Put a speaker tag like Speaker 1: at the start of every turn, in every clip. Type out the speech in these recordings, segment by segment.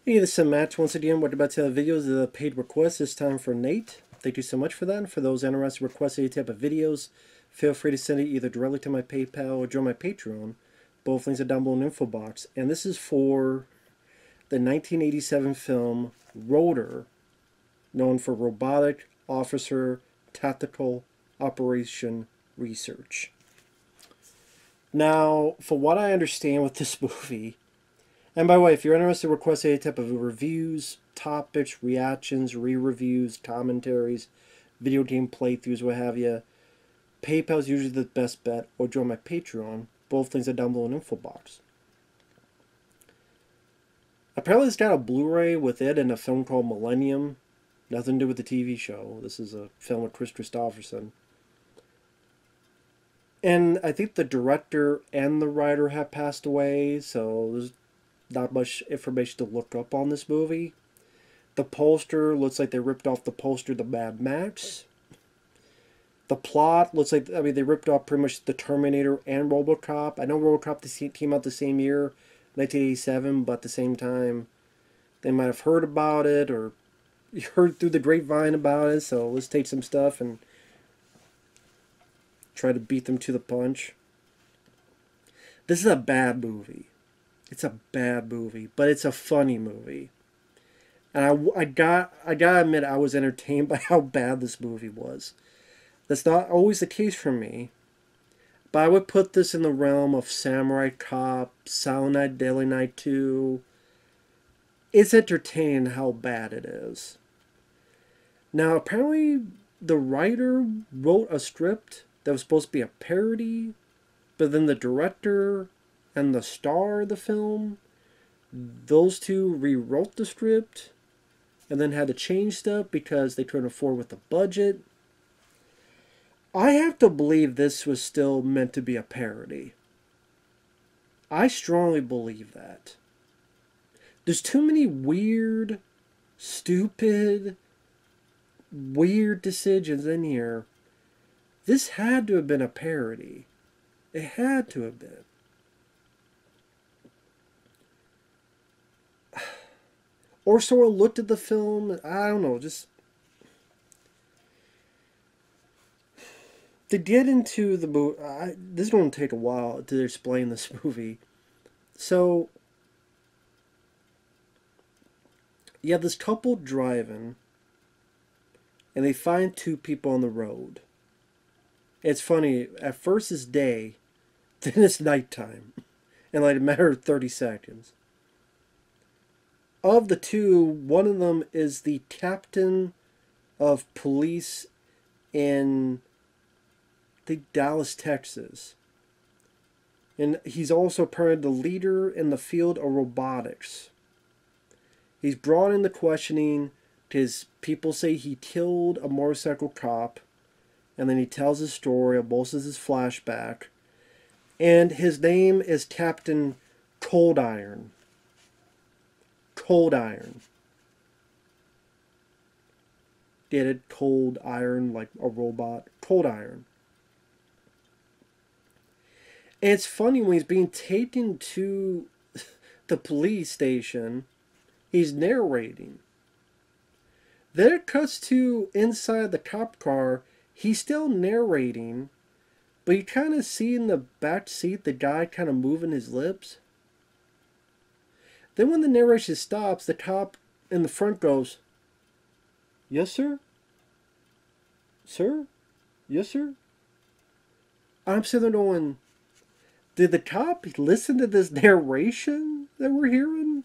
Speaker 1: Hey, this is Matt once again. What about the videos? The paid request this time for Nate. Thank you so much for that. And for those interested in requesting any type of videos, feel free to send it either directly to my PayPal or join my Patreon. Both links are down below in the info box. And this is for the 1987 film R.O.T.O.R, known for Robotic Officer Tactical Operation Research. Now, for what I understand with this movie, and by the way, if you're interested in requesting any type of reviews, topics, reactions, re-reviews, commentaries, video game playthroughs, what have you, PayPal is usually the best bet, or join my Patreon. Both links are down below in the info box. Apparently it's got a Blu-ray with it and a film called Millennium. Nothing to do with the TV show. This is a film with Chris Christopherson. And I think the director and the writer have passed away, so there's not much information to look up on this movie. The poster looks like they ripped off the poster to Mad Max. The plot looks like, they ripped off pretty much the Terminator and RoboCop. I know RoboCop came out the same year, 1987, but at the same time, they might have heard about it or heard through the grapevine about it, so let's take some stuff and try to beat them to the punch. This is a bad movie. It's a bad movie, but it's a funny movie. And I gotta admit, I was entertained by how bad this movie was. That's not always the case for me, but I would put this in the realm of Samurai Cop, Silent Night, Deadly Night 2. It's entertaining how bad it is. Now, apparently, the writer wrote a script that was supposed to be a parody, but then the director and the star of the film, those two rewrote the script and then had to change stuff because they couldn't afford with the budget. I have to believe this was still meant to be a parody. I strongly believe that. There's too many weird, stupid, weird decisions in here. This had to have been a parody. It had to have been. Or so I looked at the film, I don't know, just... To get into the movie, this is going to take a while to explain this movie. So, you have this couple driving, and they find two people on the road. It's funny, at first it's day, then it's nighttime, in like a matter of 30 seconds. Of the two, one of them is the captain of police in, I think, Dallas, Texas. And he's also apparently the leader in the field of robotics. He's brought into questioning because people say he killed a motorcycle cop, and then he tells his story of most of his flashback. And his name is Captain Cold Iron. Cold Iron. Get it? Cold Iron, like a robot. Cold Iron. And it's funny when he's being taken to the police station, he's narrating. Then it cuts to inside the cop car, he's still narrating, but you kind of see in the back seat the guy kind of moving his lips. Then when the narration stops, the cop in the front goes, "Yes, sir? Sir? Yes, sir?" I'm sitting there going, did the cop listen to this narration that we're hearing?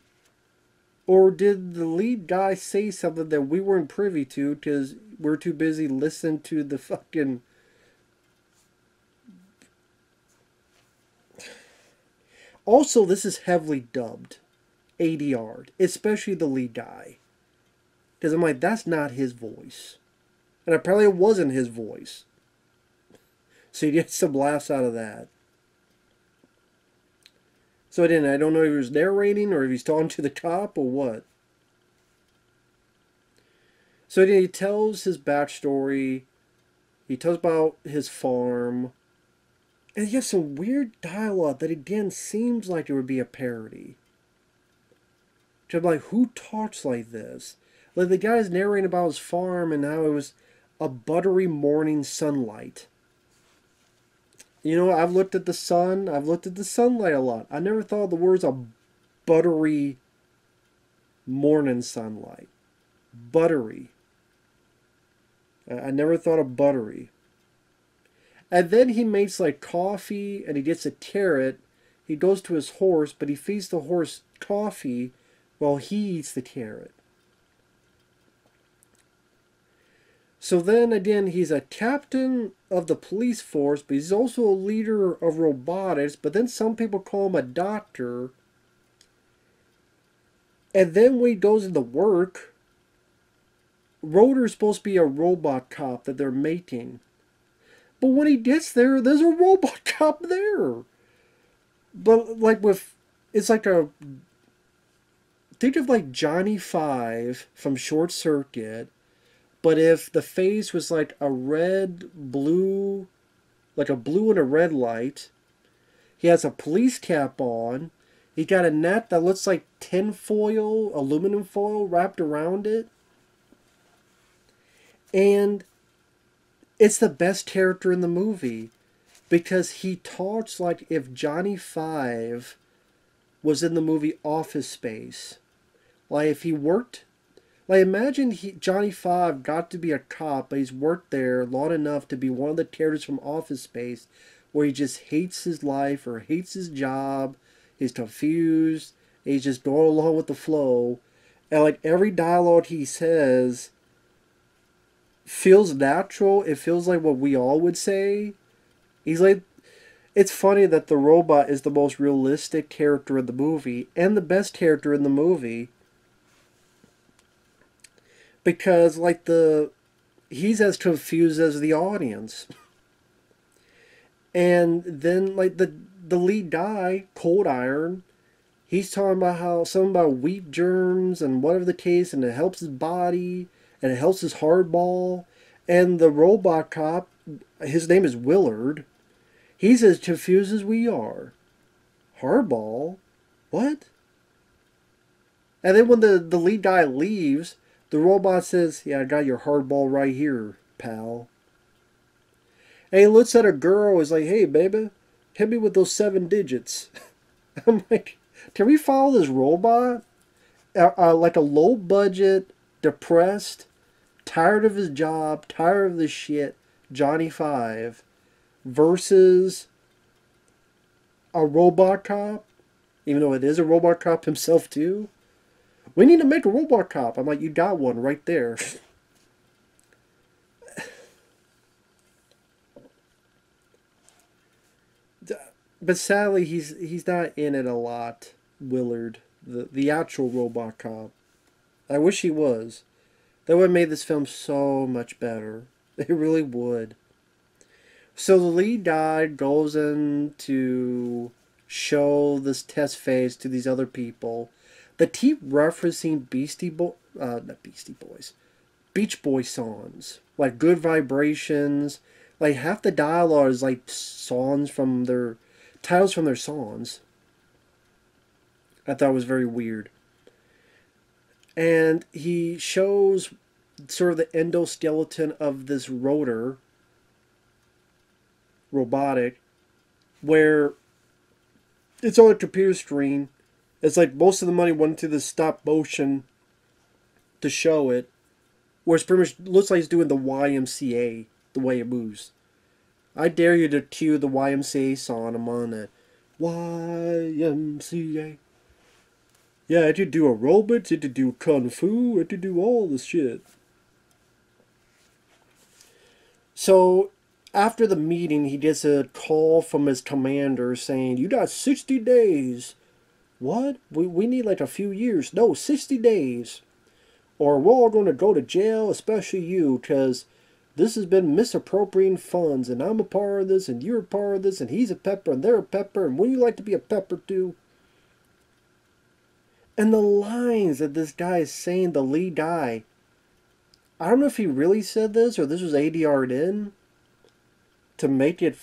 Speaker 1: Or did the lead guy say something that we weren't privy to because we're too busy listening to the fucking... Also, this is heavily dubbed. ADR'd, especially the lead guy. Because I'm like, that's not his voice. And apparently it wasn't his voice. So you get some laughs out of that. So I don't know if he was narrating or if he's talking to the cop or what. So he tells his backstory. He tells about his farm. And he has some weird dialogue that again seems like it would be a parody. I'm like, who talks like this? Like, the guy's narrating about his farm and how it was a buttery morning sunlight. You know, I've looked at the sun. I've looked at the sunlight a lot. I never thought of the words a buttery morning sunlight. Buttery. I never thought of buttery. And then he makes like coffee and he gets a carrot. He goes to his horse, but he feeds the horse coffee while he eats the carrot. So then again, he's a captain of the police force, but he's also a leader of robotics. But then some people call him a doctor. And then when he goes into work, R.O.T.O.R is supposed to be a robot cop that they're making. But when he gets there, there's a robot cop there. But like it's like think of like Johnny Five from Short Circuit, but if the face was like a red, blue, like a blue and a red light. He has a police cap on. He got a net that looks like tin foil, aluminum foil wrapped around it. And it's the best character in the movie because he talks like if Johnny Five was in the movie Office Space. Like if he worked, like imagine Johnny Five got to be a cop, but he's worked there long enough to be one of the characters from Office Space where he just hates his life or hates his job, he's confused, he's just going along with the flow, and like every dialogue he says feels natural. It feels like what we all would say. He's like, it's funny that the robot is the most realistic character in the movie and the best character in the movie because like he's as confused as the audience. And then like the lead guy, Cold Iron, he's talking about how something about wheat germs and whatever the case, and it helps his body and it helps his hardball. And the robot cop, his name is Willard, he's as confused as we are. Hardball? What? And then when the lead guy leaves, the robot says, yeah, I got your hardball right here, pal. And he looks at a girl, he's like, hey, baby, hit me with those 7 digits. I'm like, can we follow this robot? Like a low-budget, depressed, tired of his job, tired of this shit, Johnny Five, versus a robot cop, even though it is a robot cop himself too. We need to make a robot cop. I'm like, you got one right there. But sadly, he's not in it a lot, Willard, the actual robot cop. I wish he was. That would have made this film so much better. It really would. So the lead guy goes in to show this test phase to these other people. They keep referencing not Beastie Boys, Beach Boy songs. Like Good Vibrations. Like half the dialogue is like songs from titles from their songs. I thought it was very weird. And he shows sort of the endoskeleton of this rotor robotic where it's on a computer screen. It's like most of the money went to the stop motion to show it, where it's pretty much looks like it's doing the YMCA the way it moves. I dare you to cue the YMCA song. I'm on it. YMCA. Yeah, it could do aerobics, it could do kung fu, it could do all this shit. So, after the meeting, he gets a call from his commander saying, you got 60 days. What? We need like a few years. No, 60 days. Or we're all going to go to jail, especially you, because this has been misappropriating funds, and I'm a part of this, and you're a part of this, and he's a pepper, and they're a pepper, and wouldn't you like to be a pepper too? And the lines that this guy is saying, the lead guy, I don't know if he really said this, or this was ADR'd in to make it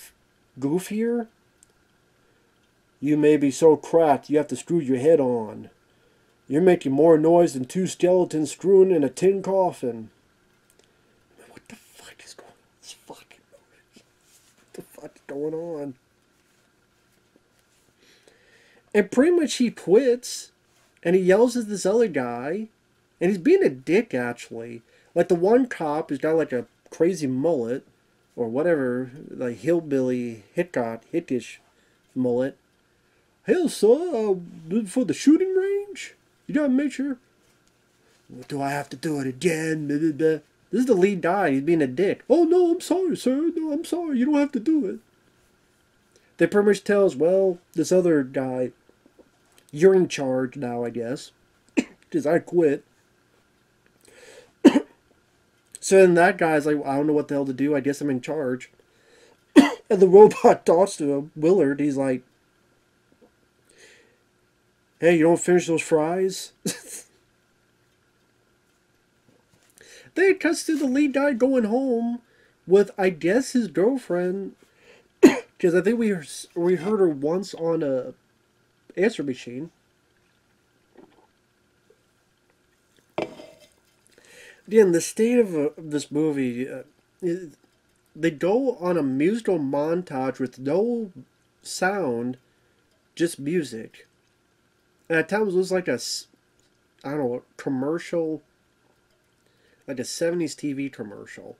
Speaker 1: goofier. You may be so cracked you have to screw your head on. You're making more noise than two skeletons screwing in a tin coffin. What the fuck is going on in this fucking movie? What the fuck is going on? And pretty much he quits, and he yells at this other guy, and he's being a dick, actually. Like, the one cop who's got, like, a crazy mullet, or whatever, like, hillbilly, hickish mullet. Hell, sir, for the shooting range? You gotta make sure. Do I have to do it again? This is the lead guy. He's being a dick. Oh, no, I'm sorry, sir. No, I'm sorry. You don't have to do it. They pretty much tells, well, this other guy, you're in charge now, I guess. Because I quit. So then that guy's like, I don't know what the hell to do. I guess I'm in charge. And the robot talks to him, Willard. He's like, hey, you don't finish those fries? Then it cuts to the lead guy going home with, I guess, his girlfriend. Because I think we heard her once on a answer machine. Again, the state of this movie, they go on a musical montage with no sound, just music. And at times it was like a, I don't know, commercial, like a 70s TV commercial.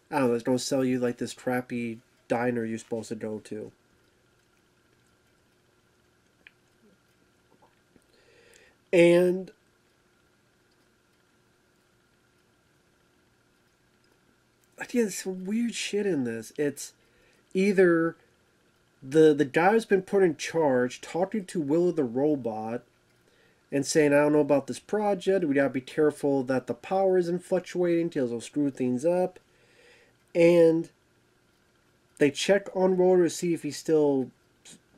Speaker 1: I don't know, it's going to sell you like this crappy diner you're supposed to go to. And again, some weird shit in this. It's either the guy who's been put in charge talking to Willow the robot and saying, I don't know about this project, we gotta be careful that the power isn't fluctuating till it'll screw things up. And they check on R.O.T.O.R to see if he's still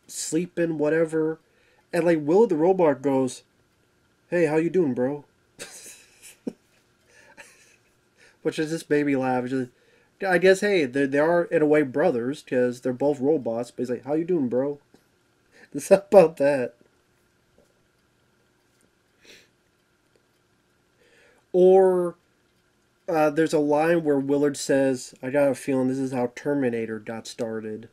Speaker 1: sleeping, whatever. And like Willow the robot goes, hey, how you doing, bro? Which is this baby laugh. Just, I guess, hey, they are in a way brothers because they're both robots. But he's like, how you doing, bro? It's not about that. Or there's a line where Willard says, I got a feeling this is how Terminator got started.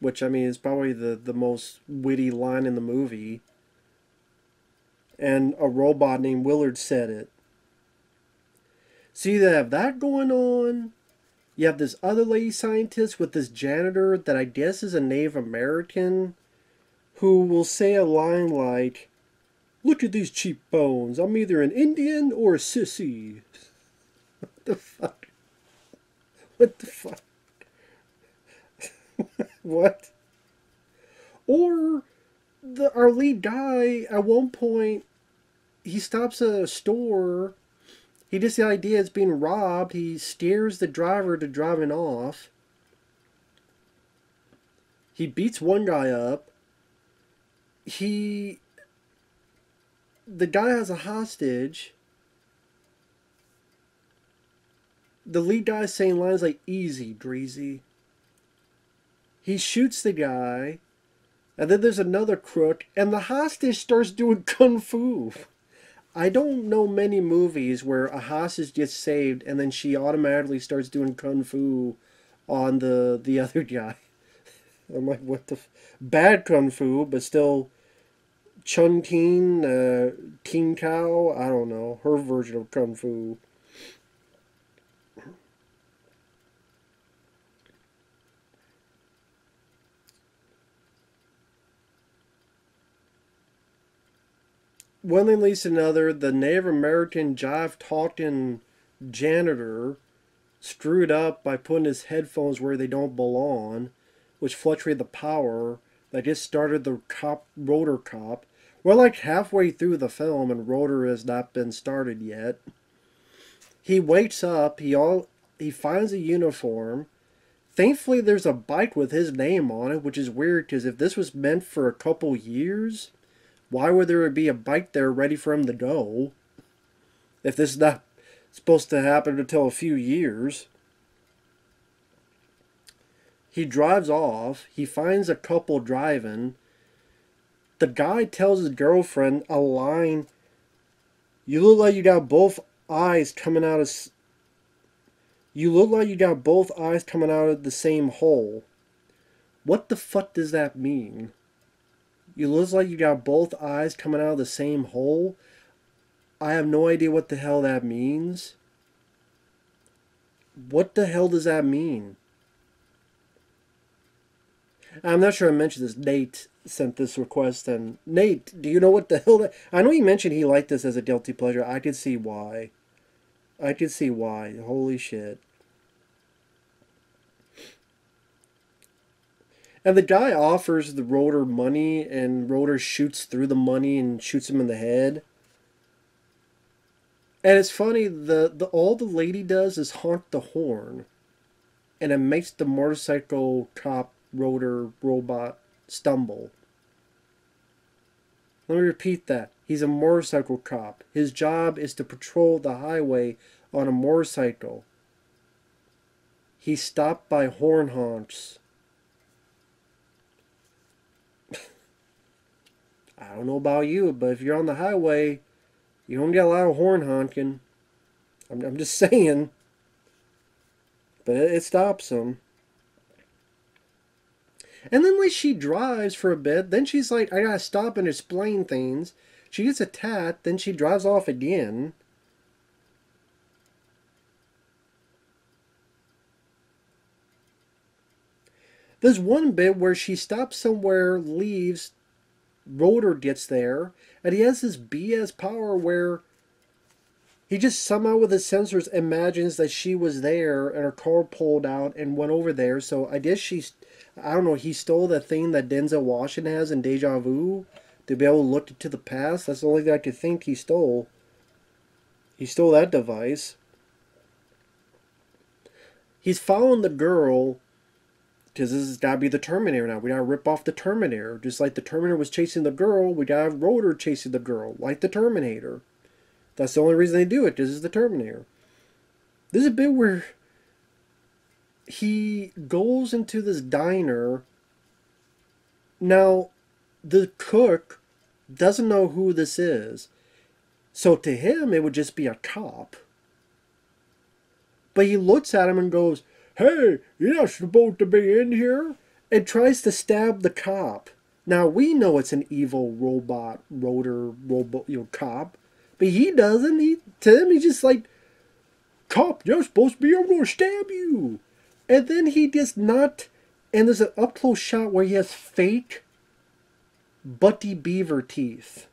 Speaker 1: Which, I mean, is probably the most witty line in the movie. And a robot named Willard said it. So you have that going on. You have this other lady scientist with this janitor that I guess is a Native American who will say a line like, look at these cheap bones. I'm either an Indian or a sissy. What the fuck? What the fuck? What? Or our lead guy, at one point, he stops at a store. He gets the idea it's being robbed. He steers the driver to driving off. He beats one guy up. The guy has a hostage. The lead guy is saying lines like, easy, greasy. He shoots the guy. And then there's another crook. And the hostage starts doing kung fu. I don't know many movies where a hostage gets saved and then she automatically starts doing kung fu on the other guy. I'm like, what the... Bad kung fu, but still... Chun Teen, Teen Cow, I don't know. Her version of kung fu. One thing leads to another. The Native American jive-talking janitor screwed up by putting his headphones where they don't belong, which fluctuated the power that just started the R.O.T.O.R cop. We're like halfway through the film and R.O.T.O.R has not been started yet. He wakes up, he finds a uniform. Thankfully there's a bike with his name on it, which is weird because if this was meant for a couple years, why would there be a bike there ready for him to go? If this is not supposed to happen until a few years. He drives off. He finds a couple driving. The guy tells his girlfriend a line. You look like you got both eyes coming out of. You look like you got both eyes coming out of the same hole. What the fuck does that mean? You look like you got both eyes coming out of the same hole? I have no idea what the hell that means. What the hell does that mean? I'm not sure I mentioned this. Nate sent this request, and Nate, do you know what the hell that... I know he mentioned he liked this as a guilty pleasure. I could see why. I could see why. Holy shit. And the guy offers the R.O.T.O.R money, and R.O.T.O.R shoots through the money and shoots him in the head. And it's funny, all the lady does is honk the horn. And it makes the motorcycle cop R.O.T.O.R robot stumble. Let me repeat that. He's a motorcycle cop. His job is to patrol the highway on a motorcycle. He's stopped by horn honks. I don't know about you, but if you're on the highway, you don't get a lot of horn honking. I'm just saying. But it stops him. And then like she drives for a bit. Then she's like, I gotta stop and explain things. She gets attacked. Then she drives off again. There's one bit where she stops somewhere, leaves. R.O.T.O.R gets there. And he has this BS power where he just somehow with his sensors imagines that she was there and her car pulled out and went over there. So I guess I don't know, he stole the thing that Denzel Washington has in Deja Vu to be able to look into the past. That's the only thing I could think he stole. He stole that device. He's following the girl because this has got to be the Terminator now. We got to rip off the Terminator. Just like the Terminator was chasing the girl, we got to have R.O.T.O.R chasing the girl, like the Terminator. That's the only reason they do it. This is the Terminator. There's a bit where he goes into this diner. Now, the cook doesn't know who this is. So to him, it would just be a cop. But he looks at him and goes, "Hey, you're not supposed to be in here," and tries to stab the cop. Now, we know it's an evil robot, cop. But he doesn't. To him, he's just like, "Cop, you're supposed to be able to stab you." And then he does not. And there's an up-close shot where he has fake Butty Beaver teeth.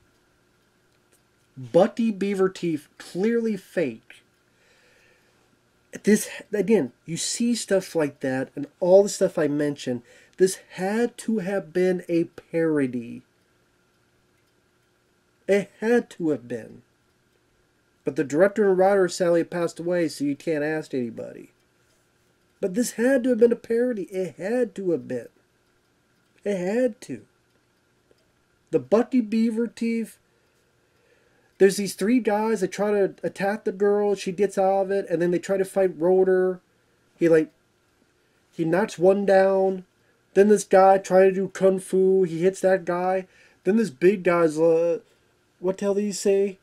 Speaker 1: Butty Beaver teeth, clearly fake. This, again, you see stuff like that, and all the stuff I mentioned, this had to have been a parody. It had to have been. But the director and writer sadly passed away, so you can't ask anybody. But this had to have been a parody. It had to have been. It had to. The Butty Beaver teeth. There's these three guys that try to attack the girl. She gets out of it, and then they try to fight R.O.T.O.R. He knocks one down. Then this guy trying to do kung fu. He hits that guy. Then this big guy's what the hell did he say?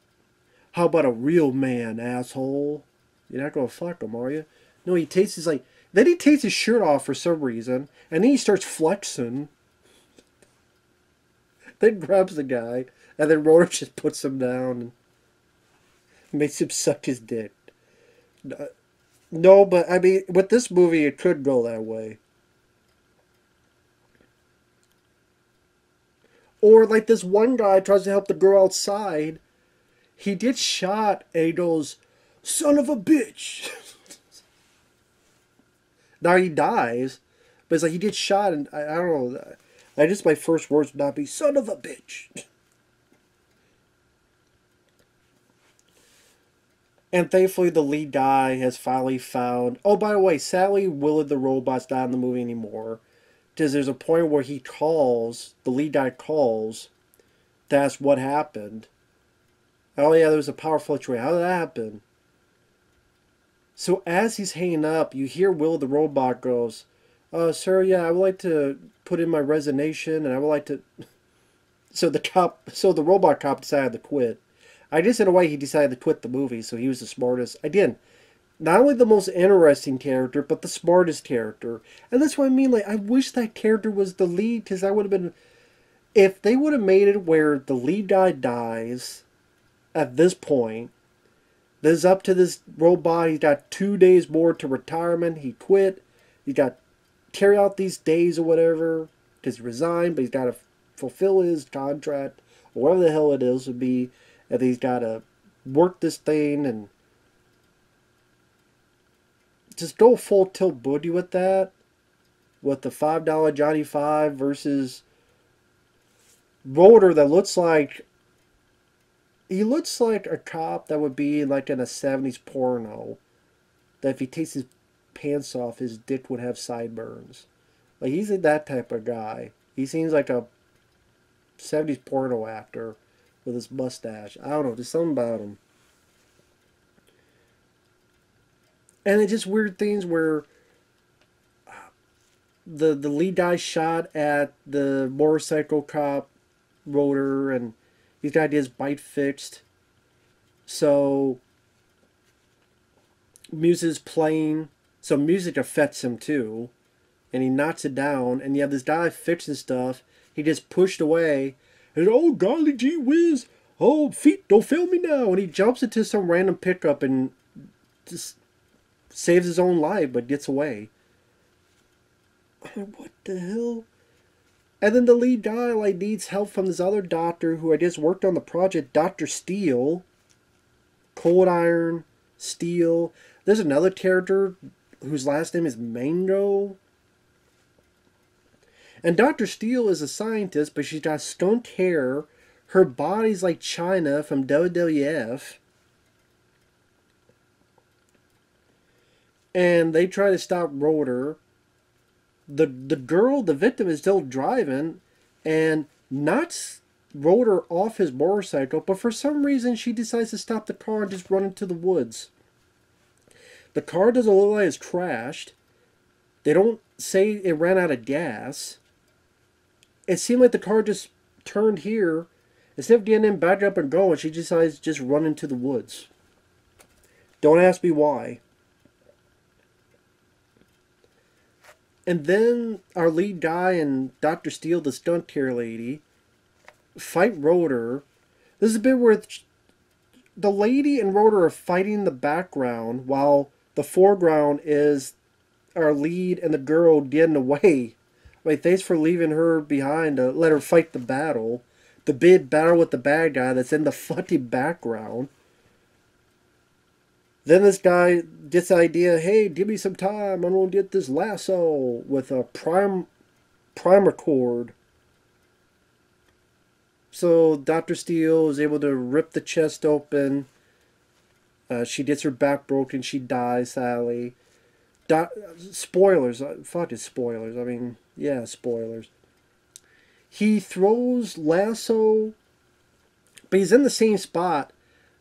Speaker 1: How about a real man, asshole? You're not gonna fuck him, are you? No, he takes his then he takes his shirt off for some reason, and then he starts flexing. Then grabs the guy, and then R.O.T.O.R just puts him down and makes him suck his dick. No, but I mean, with this movie, it could go that way. Or like this one guy tries to help the girl outside. He gets shot, and he goes, "Son of a bitch." Now he dies, but it's like he gets shot, and I don't know. I just, my first words would not be, "Son of a bitch." And thankfully, the lead guy has finally found... Oh, by the way, sadly, Willard the robot's not in the movie anymore. Because there's a point where he calls, the lead guy calls, to ask what happened. Oh yeah, there was a power fluctuation. How did that happen? So as he's hanging up, you hear Will the robot goes, "Sir, yeah, I would like to put in my resignation, and I would like to..." So the robot cop decided to quit. I guess in a way he decided to quit the movie, so he was the smartest. Again, not only the most interesting character, but the smartest character. And that's what I mean. Like, I wish that character was the lead, because I would have been. If they would have made it where the lead guy dies at this point, this is up to this robot. He's got 2 days more to retirement. He quit. He got to carry out these days or whatever because he resigned, but he's got to fulfill his contract or whatever the hell it is to be, and he's got to work this thing and just go full tilt booty with that. With the $5 Johnny Five versus R.O.T.O.R that looks like he looks like a cop that would be like in a 70s porno. That if he takes his pants off, his dick would have sideburns. Like, he's that type of guy. He seems like a 70s porno actor with his mustache. I don't know, there's something about him. And it's just weird things where the lead guy shot at the motorcycle cop R.O.T.O.R and he's got his bite fixed. So music's playing. So music affects him too. And he knocks it down. And you have this guy fixing stuff. He gets pushed away. And oh golly gee whiz. Oh feet don't fail me now. And he jumps into some random pickup and just saves his own life but gets away. What the hell? And then the lead guy like needs help from this other doctor who I just worked on the project, Dr. Steel. Cold Iron, Steel. There's another character whose last name is Mango. And Dr. Steel is a scientist, but she's got skunk hair. Her body's like China from WWF. And they try to stop R.O.T.O.R. The girl, the victim, is still driving and knocks R.O.T.O.R off his motorcycle, but for some reason she decides to stop the car and just run into the woods. The car doesn't look like it's crashed. They don't say it ran out of gas. It seemed like the car just turned here. Instead of getting in, back up and going, she decides to just run into the woods. Don't ask me why. And then our lead guy and Dr. Steel, the stunt care lady, fight R.O.T.O.R. This is a bit where the lady and R.O.T.O.R are fighting in the background while the foreground is our lead and the girl getting away. Like, thanks for leaving her behind to let her fight the battle. The big battle with the bad guy that's in the fucking background. Then this guy gets the idea, hey, give me some time, I'm going to get this lasso with a primer cord. So Dr. Steel is able to rip the chest open. She gets her back broken. She dies, sadly. Spoilers. Fuck it, spoilers. I mean, yeah, spoilers. He throws lasso, but he's in the same spot.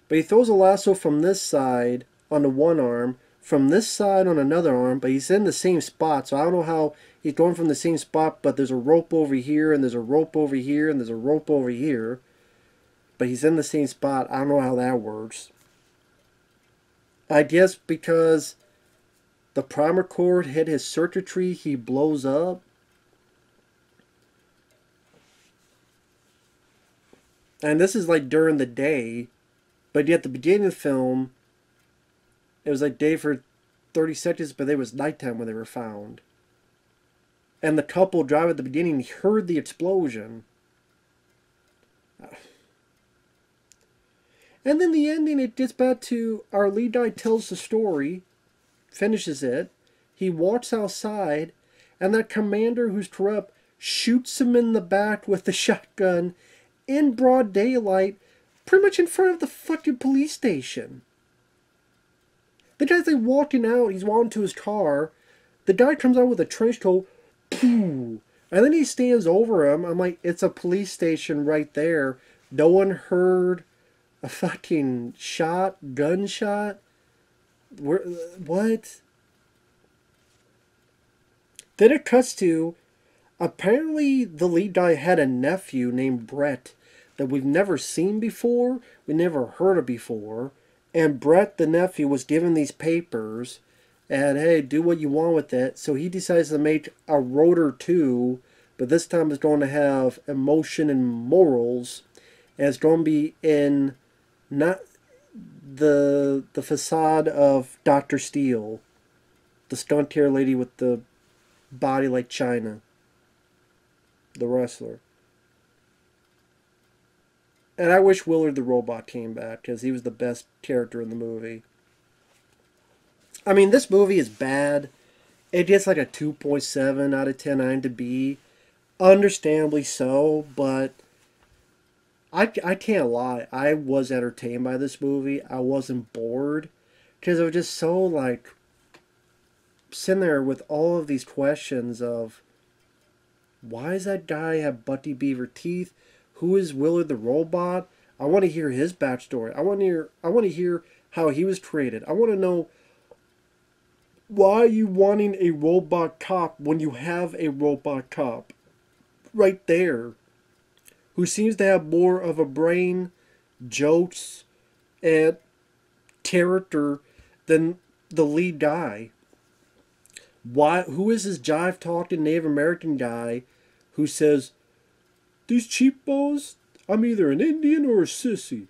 Speaker 1: But he throws a lasso from this side on the one arm, from this side on another arm, but he's in the same spot. So I don't know how he's going from the same spot, but there's a rope over here, and there's a rope over here, and there's a rope over here. But he's in the same spot. I don't know how that works. I guess because the primer cord hit his circuitry, he blows up. And this is like during the day, but yet the beginning of the film, it was like day for 30 seconds, but it was nighttime when they were found. And the couple driving at the beginning heard the explosion. And then the ending, it gets back to our lead guy tells the story, finishes it. He walks outside, and that commander who's corrupt shoots him in the back with the shotgun in broad daylight, pretty much in front of the fucking police station. The guy's like walking out, he's walking to his car. The guy comes out with a trench coat, pooh, and then he stands over him. I'm like, it's a police station right there. No one heard a fucking gunshot? What? Then it cuts to Apparently, the lead guy had a nephew named Brett that we've never seen before, we never heard of before. And Brett, the nephew, was given these papers and hey, do what you want with it. So he decides to make a R.O.T.O.R 2, but this time it's going to have emotion and morals. And it's going to be in not the facade of Dr. Steele, the stunt hair lady with the body like China, the wrestler. And I wish Willard the Robot came back because he was the best character in the movie. I mean, this movie is bad. It gets like a 2.7 out of 10 IMDb. Understandably so, but I can't lie. I was entertained by this movie. I wasn't bored because it was just so like sitting there with all of these questions of why does that guy have Bucky Beaver teeth? Who is Willard the Robot? I want to hear his backstory. I want to hear how he was created. I want to know why are you wanting a robot cop when you have a robot cop right there who seems to have more of a brain, jokes, and character than the lead guy? Why? Who is this jive talking Native American guy who says, "These cheapos, I'm either an Indian or a sissy"?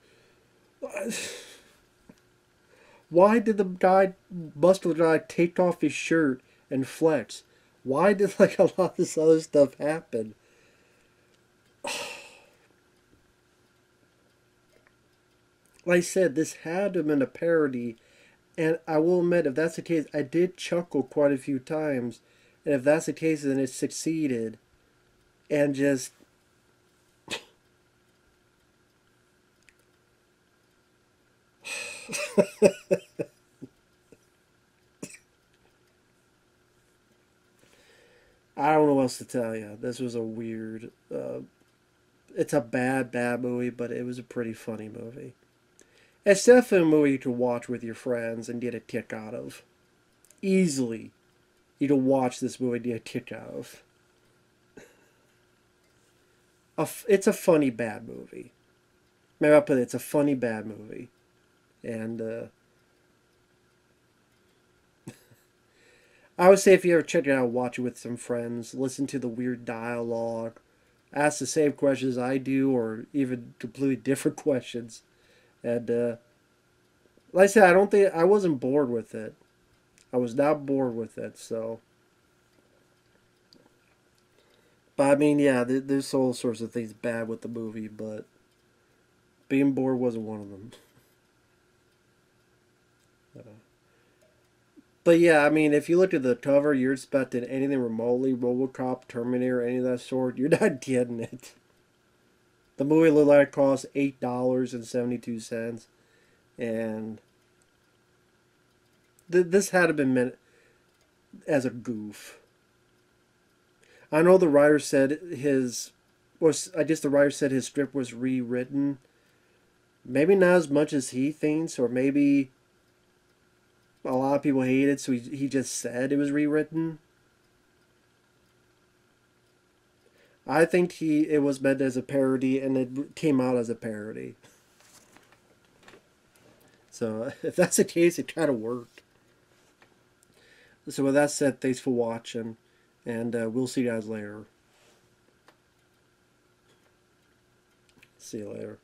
Speaker 1: Why did the guy, muscular guy, take off his shirt and flex? Why did like a lot of this other stuff happen? Like I said, this had to have been a parody, and I will admit, if that's the case, I did chuckle quite a few times, and if that's the case, then it succeeded, and just I don't know what else to tell you. This was a weird. It's a bad movie, but it was a pretty funny movie. It's definitely a movie you can watch with your friends and get a kick out of. Easily, you can watch this movie and get a kick out of. It's a funny bad movie. Maybe I'll put it. It's a funny bad movie, and I would say if you ever check it out, watch it with some friends. Listen to the weird dialogue. Ask the same questions I do, or even completely different questions. And like I said, I wasn't bored with it. I was not bored with it. So, but I mean, yeah, there's all sorts of things bad with the movie, but being bored wasn't one of them. But yeah, I mean, if you look at the cover, you're expecting anything remotely RoboCop, Terminator, any of that sort. You're not getting it. The movie looked like it cost $8.72, and this had to been meant as a goof. I know the writer said his was. I guess the writer said his script was rewritten. Maybe not as much as he thinks, or maybe a lot of people hate it, so he just said it was rewritten. I think it was meant as a parody, and it came out as a parody. So if that's the case, it kind of worked. So with that said, thanks for watching, and we'll see you guys later. See you later.